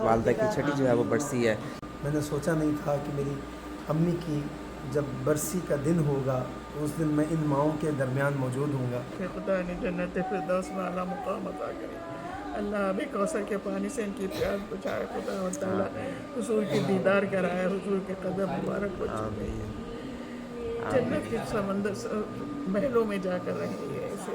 والدہ کی چھٹی جو ہے وہ برسی ہے. میں نے سوچا نہیں تھا کہ میری امی کی جب برسی کا دن ہوگا اس دن میں ان ماؤں کے درمیان موجود ہوں گا. کہ خدا نے جنت فردوس میں اعلیٰ مقام عطا کرے. اللہ ابھی کوثر کے پانی سے ان کی پیاس بچائے. خدا و تعالیٰ حضور کی دیدار کرائے, حضور کے قدم مبارک کو چھوڑے, جنت کے سمندر محلوں میں جا کر رہیں گے ایسے.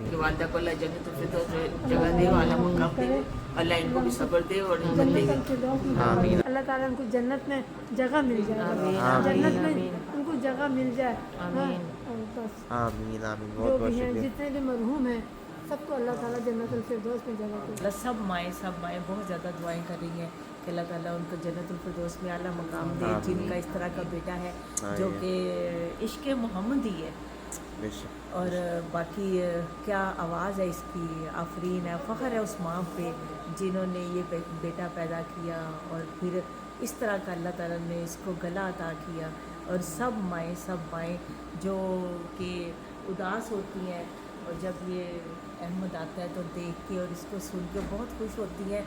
کہ والدہ کو اللہ جنت الفردوس جگہ دے, اعلیٰ مقام دے, اللہ ان کو بھی صبر دے اور عزت دے. اللہ تعالیٰ ان کو جنت میں جگہ مل جائے, جنت میں ان کو جگہ مل جائے. بس آمین آمین. جو بہت بہت بھی ہیں شکریہ. جتنے بھی مرحوم ہیں سب کو اللہ تعالیٰ جنت الفردوس میں جگہ دے. اللہ سب مائیں بہت زیادہ دعائیں کر رہی ہیں کہ اللہ تعالیٰ ان کو جنت الفردوس میں اعلیٰ مقام دے, جن کا اس طرح کا بیٹا ہے جو کہ عشق محمد ہی ہے. بے شک. اور باقی کیا آواز ہے اس کی, آفرین ہے, فخر ہے اس ماں پہ جنہوں نے یہ بیٹا پیدا کیا اور پھر اس طرح کا اللہ تعالیٰ نے اس کو گلا عطا کیا. اور سب مائیں جو کہ اداس ہوتی ہیں اور جب یہ احمد آتا ہے تو دیکھ کے اور اس کو سن کے بہت خوش ہوتی ہیں,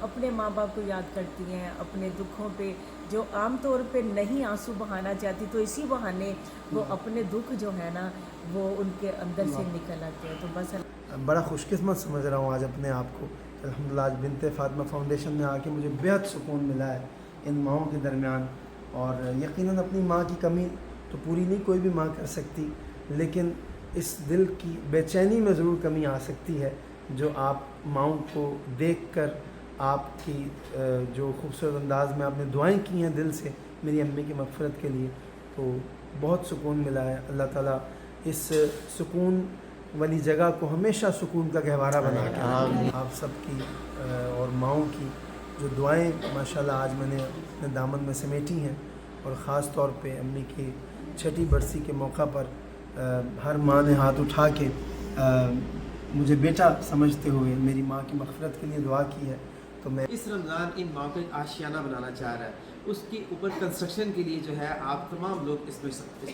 اپنے ماں باپ کو یاد کرتی ہیں, اپنے دکھوں پہ جو عام طور پہ نہیں آنسو بہانا چاہتی تو اسی بہانے وہ اپنے دکھ جو ہے نا وہ ان کے اندر سے نکل آتے ہیں. تو بس بڑا خوش قسمت سمجھ رہا ہوں آج اپنے آپ کو. الحمدللہ آج بنت فاطمہ فاؤنڈیشن میں آ کے مجھے بہت سکون ملا ہے ان ماؤں کے درمیان. اور یقیناً اپنی ماں کی کمی تو پوری نہیں کوئی بھی ماں کر سکتی, لیکن اس دل کی بے چینی میں ضرور کمی آ سکتی ہے جو آپ ماؤں کو دیکھ کر آپ کی جو خوبصورت انداز میں آپ نے دعائیں کی ہیں دل سے میری امی کی مغفرت کے لیے, تو بہت سکون ملا ہے. اللہ تعالیٰ اس سکون والی جگہ کو ہمیشہ سکون کا گہوارہ بنا کے آپ سب کی اور ماؤں کی جو دعائیں ماشاءاللہ آج میں نے اپنے دامن میں سمیٹی ہیں, اور خاص طور پہ امی کی چھٹی برسی کے موقع پر ہر ماں نے ہاتھ اٹھا کے مجھے بیٹا سمجھتے ہوئے میری ماں کی مغفرت کے لیے دعا کی ہے. تو میں اس رمضان ان ماں کو ایک آشیانہ بنانا چاہ رہا ہے, اس کے اوپر کنسٹرکشن کے لیے جو ہے آپ تمام لوگ اس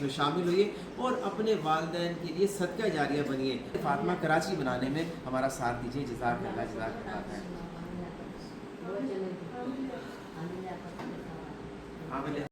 میں شامل ہوئیے اور اپنے والدین کے لیے صدقہ جاریہ بنیے. فاطمہ کراچی بنانے میں ہمارا ساتھ دیجیے. جزاک اللہ.